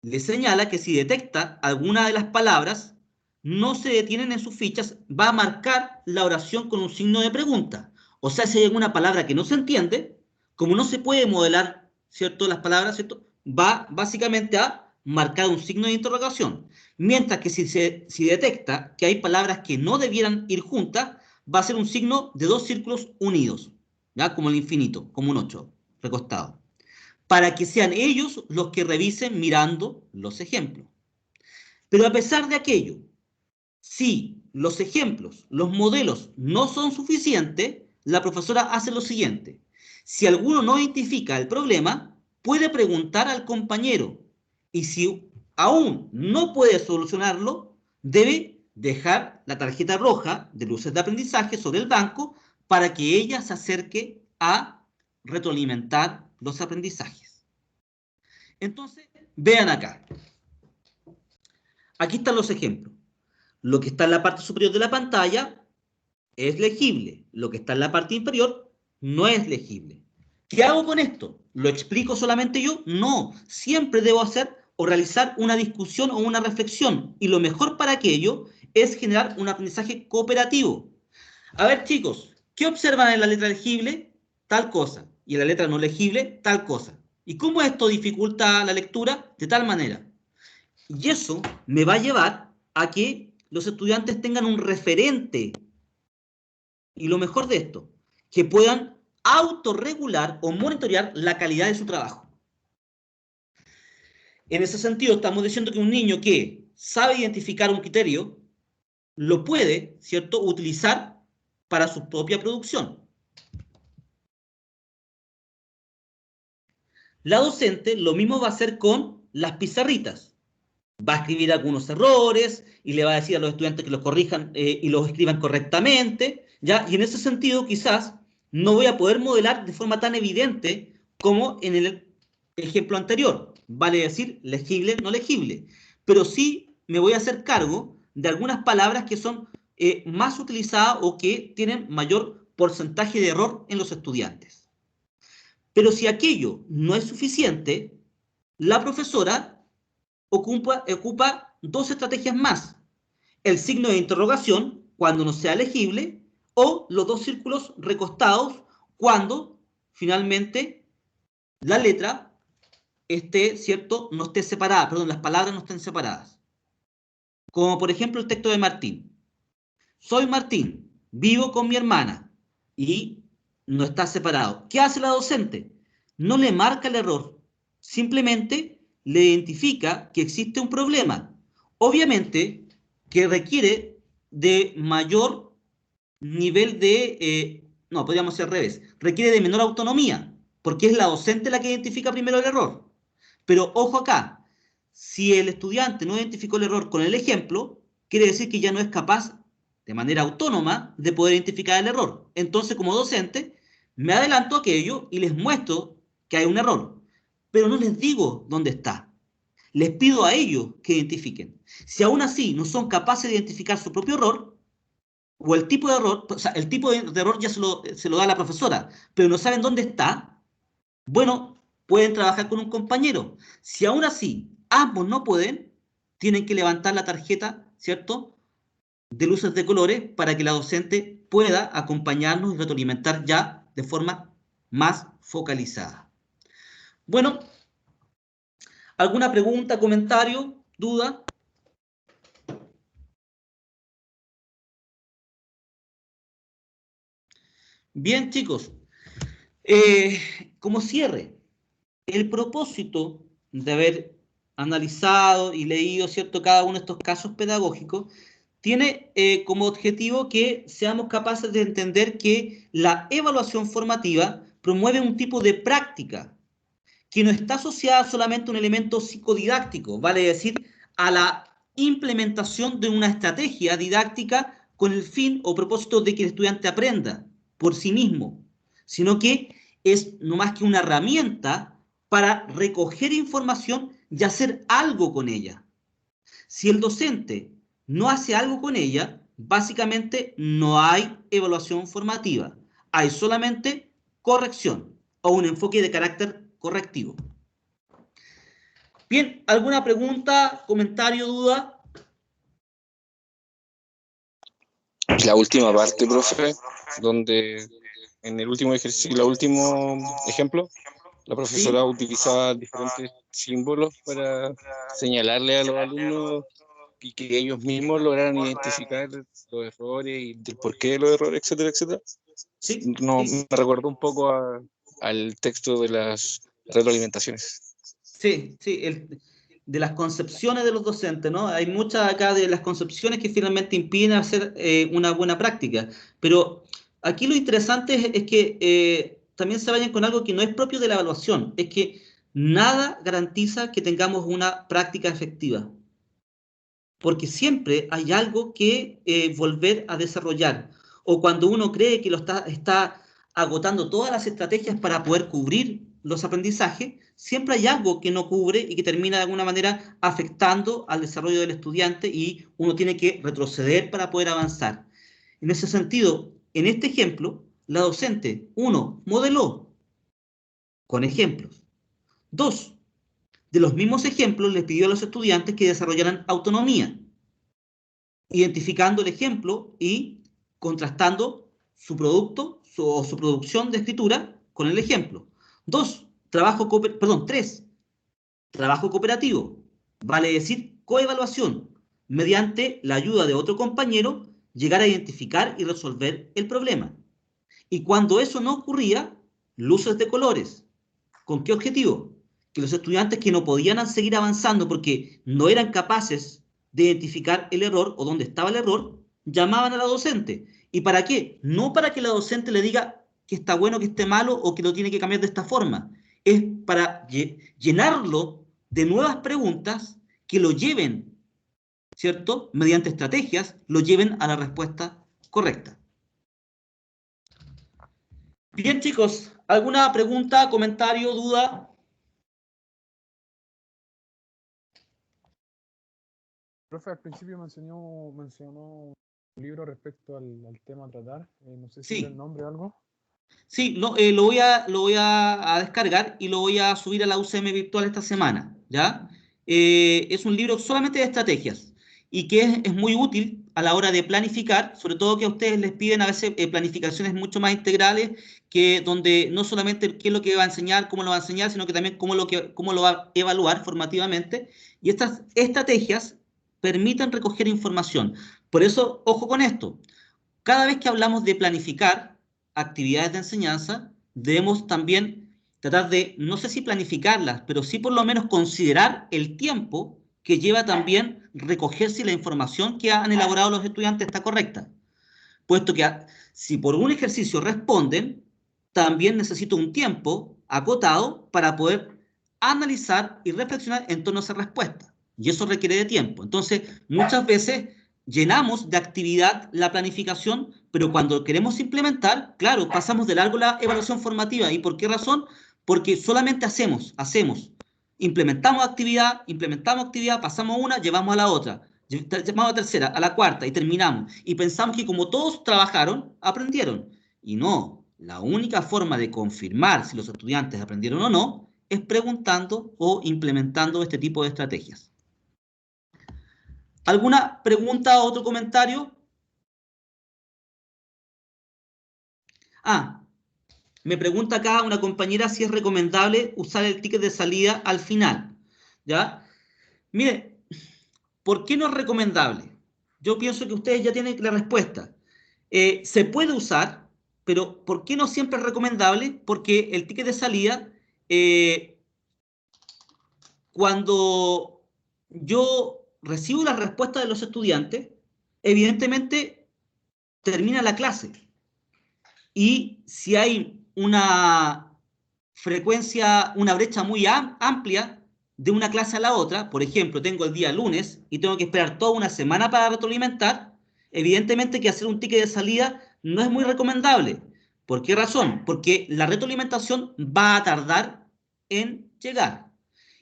le señala que si detecta alguna de las palabras, no se detienen en sus fichas, va a marcar la oración con un signo de pregunta. O sea, si hay alguna palabra que no se entiende, como no se puede modelar, ¿cierto?, las palabras, ¿cierto?, va básicamente a marcar un signo de interrogación. Mientras que si detecta que hay palabras que no debieran ir juntas, va a ser un signo de 2 círculos unidos, ¿ya?, como el infinito, como un 8 recostado, para que sean ellos los que revisen mirando los ejemplos. Pero a pesar de aquello, si los ejemplos, los modelos no son suficientes, la profesora hace lo siguiente. Si alguno no identifica el problema, puede preguntar al compañero. Y si aún no puede solucionarlo, debe dejar la tarjeta roja de luces de aprendizaje sobre el banco para que ella se acerque a retroalimentar los aprendizajes. Entonces, vean acá. Aquí están los ejemplos. Lo que está en la parte superior de la pantalla es legible. Lo que está en la parte inferior no es legible. ¿Qué hago con esto? ¿Lo explico solamente yo? No. Siempre debo hacer o realizar una discusión o una reflexión. Y lo mejor para aquello es generar un aprendizaje cooperativo. A ver, chicos, ¿qué observan en la letra legible? Tal cosa. Y en la letra no legible, tal cosa. ¿Y cómo esto dificulta la lectura? De tal manera. Y eso me va a llevar a que los estudiantes tengan un referente. Y lo mejor de esto, que puedan autorregular o monitorear la calidad de su trabajo. En ese sentido, estamos diciendo que un niño que sabe identificar un criterio, lo puede, ¿cierto?, utilizar para su propia producción. La docente lo mismo va a hacer con las pizarritas. Va a escribir algunos errores y le va a decir a los estudiantes que los corrijan y los escriban correctamente, ¿ya? Y en ese sentido, quizás, no voy a poder modelar de forma tan evidente como en el ejemplo anterior. Vale decir, legible, no legible. Pero sí me voy a hacer cargo de algunas palabras que son más utilizadas o que tienen mayor porcentaje de error en los estudiantes. Pero si aquello no es suficiente, la profesora ocupa 2 estrategias más. El signo de interrogación, cuando no sea legible, o los 2 círculos recostados, cuando finalmente la letra esté, ¿cierto?, no esté separada, perdón, las palabras no estén separadas. Como por ejemplo el texto de Martín. Soy Martín, vivo con mi hermana, y no está separado. ¿Qué hace la docente? No le marca el error, simplemente le identifica que existe un problema. Obviamente que requiere de mayor nivel de, no, podríamos ser al revés, requiere de menor autonomía, porque es la docente la que identifica primero el error. Pero ojo acá, si el estudiante no identificó el error con el ejemplo, quiere decir que ya no es capaz de manera autónoma de poder identificar el error. Entonces, como docente, me adelanto a aquello y les muestro que hay un error, pero no les digo dónde está. Les pido a ellos que identifiquen. Si aún así no son capaces de identificar su propio error, o el tipo de error, o sea, el tipo de error ya se lo da la profesora, pero no saben dónde está, bueno, pueden trabajar con un compañero. Si aún así ambos no pueden, tienen que levantar la tarjeta, ¿cierto?, de luces de colores para que la docente pueda acompañarnos y retroalimentar ya de forma más focalizada. Bueno, ¿alguna pregunta, comentario, duda? Bien, chicos. Como cierre, el propósito de haber analizado y leído, ¿cierto?, cada uno de estos casos pedagógicos tiene como objetivo que seamos capaces de entender que la evaluación formativa promueve un tipo de práctica que no está asociada solamente a un elemento psicodidáctico, vale decir, a la implementación de una estrategia didáctica con el fin o propósito de que el estudiante aprenda por sí mismo, sino que es no más que una herramienta para recoger información y hacer algo con ella. Si el docente no hace algo con ella, básicamente no hay evaluación formativa, hay solamente corrección o un enfoque de carácter correctivo. Bien, ¿alguna pregunta, comentario, duda? La última parte, profe, donde en el último ejercicio, el último ejemplo, la profesora ¿Sí? utilizaba diferentes símbolos para señalarle a los alumnos y que ellos mismos lograran identificar los errores y el porqué de los errores, etcétera, etcétera. ¿Sí? No, ¿Sí? me recordó un poco al texto de las retroalimentaciones. Sí, sí, de las concepciones de los docentes, ¿no? Hay muchas acá de las concepciones que finalmente impiden hacer una buena práctica. Pero aquí lo interesante es que también se vayan con algo que no es propio de la evaluación, es que nada garantiza que tengamos una práctica efectiva, porque siempre hay algo que volver a desarrollar. O cuando uno cree que está agotando todas las estrategias para poder cubrir los aprendizajes, siempre hay algo que no cubre y que termina de alguna manera afectando al desarrollo del estudiante y uno tiene que retroceder para poder avanzar. En ese sentido, en este ejemplo, la docente, uno, modeló con ejemplos. Dos, de los mismos ejemplos les pidió a los estudiantes que desarrollaran autonomía, identificando el ejemplo y contrastando su producto o su producción de escritura con el ejemplo. Tres, trabajo cooperativo, vale decir coevaluación, mediante la ayuda de otro compañero, llegar a identificar y resolver el problema. Y cuando eso no ocurría, luces de colores. ¿Con qué objetivo? Que los estudiantes que no podían seguir avanzando porque no eran capaces de identificar el error o dónde estaba el error, llamaban a la docente. ¿Y para qué? No para que la docente le diga que está bueno, que esté malo o que lo tiene que cambiar de esta forma. Es para llenarlo de nuevas preguntas que lo lleven, ¿cierto? Mediante estrategias, lo lleven a la respuesta correcta. Bien, chicos, ¿alguna pregunta, comentario, duda? Profe, al principio mencionó un libro respecto al tema a tratar. No sé si era el Sí. nombre o algo. Sí, lo voy a descargar y lo voy a subir a la UCM virtual esta semana, ¿ya? Es un libro solamente de estrategias y que es muy útil a la hora de planificar, sobre todo que a ustedes les piden a veces planificaciones mucho más integrales, que donde no solamente qué es lo que va a enseñar, cómo lo va a enseñar, sino que también cómo lo va a evaluar formativamente. Y estas estrategias permiten recoger información. Por eso, ojo con esto. Cada vez que hablamos de planificar actividades de enseñanza, debemos también tratar de, no sé si planificarlas, pero sí por lo menos considerar el tiempo que lleva también recoger si la información que han elaborado los estudiantes está correcta. Puesto que si por un ejercicio responden, también necesito un tiempo acotado para poder analizar y reflexionar en torno a esa respuesta. Y eso requiere de tiempo. Entonces, muchas veces llenamos de actividad la planificación, pero cuando queremos implementar, claro, pasamos de largo la evaluación formativa. ¿Y por qué razón? Porque solamente hacemos. Implementamos actividad, pasamos una, llevamos a la otra. Llamamos a la tercera, a la cuarta y terminamos. Y pensamos que como todos trabajaron, aprendieron. Y no, la única forma de confirmar si los estudiantes aprendieron o no es preguntando o implementando este tipo de estrategias. ¿Alguna pregunta o otro comentario? Ah, me pregunta acá una compañera si es recomendable usar el ticket de salida al final. ¿Ya? Mire, ¿por qué no es recomendable? Yo pienso que ustedes ya tienen la respuesta. Se puede usar, pero ¿por qué no siempre es recomendable? Porque el ticket de salida, eh, cuando yo recibo la respuesta de los estudiantes, evidentemente termina la clase. Y si hay una una brecha muy amplia de una clase a la otra. Por ejemplo, tengo el día lunes y tengo que esperar toda una semana para retroalimentar. Evidentemente que hacer un ticket de salida no es muy recomendable. ¿Por qué razón? Porque la retroalimentación va a tardar en llegar.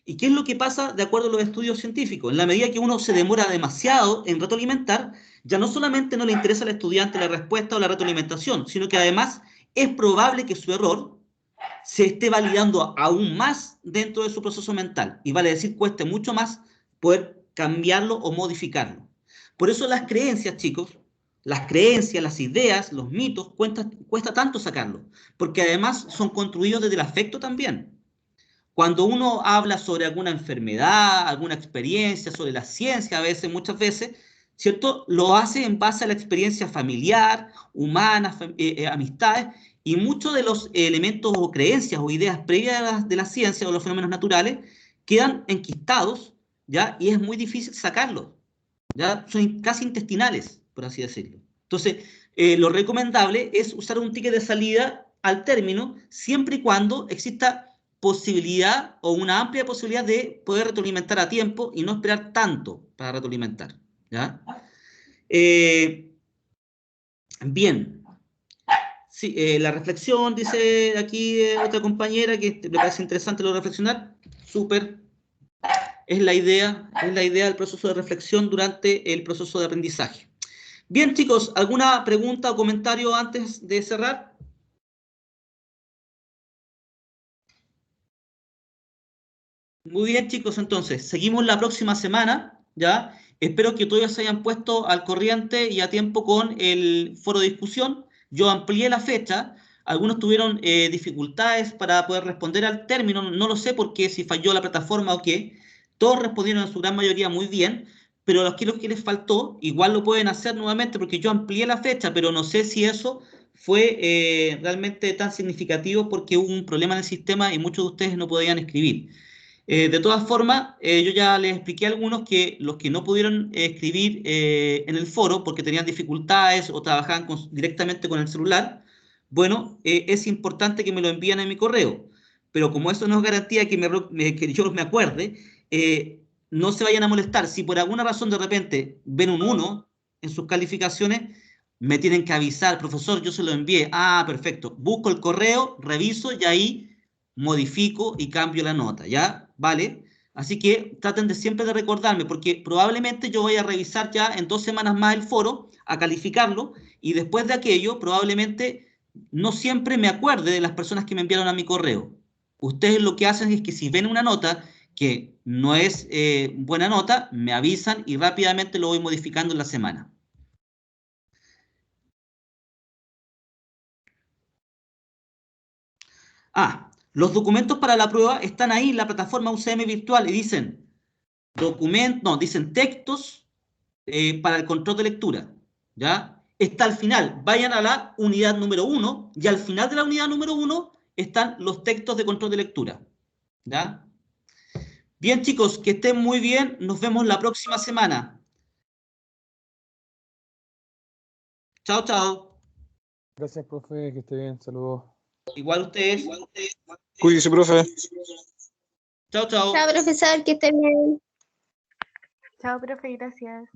¿Y qué es lo que pasa de acuerdo a los estudios científicos? En la medida que uno se demora demasiado en retroalimentar, ya no solamente no le interesa al estudiante la respuesta o la retroalimentación, sino que además es probable que su error se esté validando aún más dentro de su proceso mental. Y vale decir, cueste mucho más poder cambiarlo o modificarlo. Por eso las creencias, chicos, las creencias, las ideas, los mitos, cuesta tanto sacarlos, porque además son construidos desde el afecto también. Cuando uno habla sobre alguna enfermedad, alguna experiencia, sobre la ciencia, muchas veces, ¿cierto? Lo hace en base a la experiencia familiar, humana, amistades, y muchos de los elementos o creencias o ideas previas de la ciencia o los fenómenos naturales quedan enquistados, ¿ya? Y es muy difícil sacarlos, ¿ya? Son casi intestinales, por así decirlo. Entonces, lo recomendable es usar un ticket de salida al término, siempre y cuando exista posibilidad o una amplia posibilidad de poder retroalimentar a tiempo y no esperar tanto para retroalimentar, ¿ya? Bien. Sí, la reflexión, dice aquí otra compañera, que me parece interesante lo de reflexionar. Súper. Es la idea del proceso de reflexión durante el proceso de aprendizaje. Bien, chicos, ¿alguna pregunta o comentario antes de cerrar? Muy bien, chicos, entonces, seguimos la próxima semana, ¿ya? Espero que todos se hayan puesto al corriente y a tiempo con el foro de discusión. Yo amplié la fecha, algunos tuvieron dificultades para poder responder al término, no lo sé por qué, si falló la plataforma o qué. Todos respondieron en su gran mayoría muy bien, pero los que les faltó, igual lo pueden hacer nuevamente porque yo amplié la fecha, pero no sé si eso fue realmente tan significativo porque hubo un problema en el sistema y muchos de ustedes no podían escribir. De todas formas, yo ya les expliqué a algunos que los que no pudieron escribir en el foro porque tenían dificultades o trabajaban directamente con el celular, bueno, es importante que me lo envíen a mi correo. Pero como eso no es garantía que yo me acuerde, no se vayan a molestar. Si por alguna razón de repente ven un 1 en sus calificaciones, me tienen que avisar, profesor, yo se lo envié. Ah, perfecto. Busco el correo, reviso y ahí modifico y cambio la nota, ¿ya? ¿Vale? Así que traten de siempre de recordarme, porque probablemente yo voy a revisar ya en 2 semanas más el foro, a calificarlo, y después de aquello probablemente no siempre me acuerde de las personas que me enviaron a mi correo. Ustedes lo que hacen es que si ven una nota que no es buena nota, me avisan y rápidamente lo voy modificando en la semana. Los documentos para la prueba están ahí en la plataforma UCM virtual y dicen dicen textos para el control de lectura, ¿ya? Está al final, vayan a la unidad número 1 y al final de la unidad número 1 están los textos de control de lectura, ¿ya? Bien, chicos, que estén muy bien, nos vemos la próxima semana. Chao, chao. Gracias, profe, que esté bien, saludos. Igual ustedes. Cuídese, profe. Chao, chao. Chao, profesor, que esté bien. Chao, profe, gracias.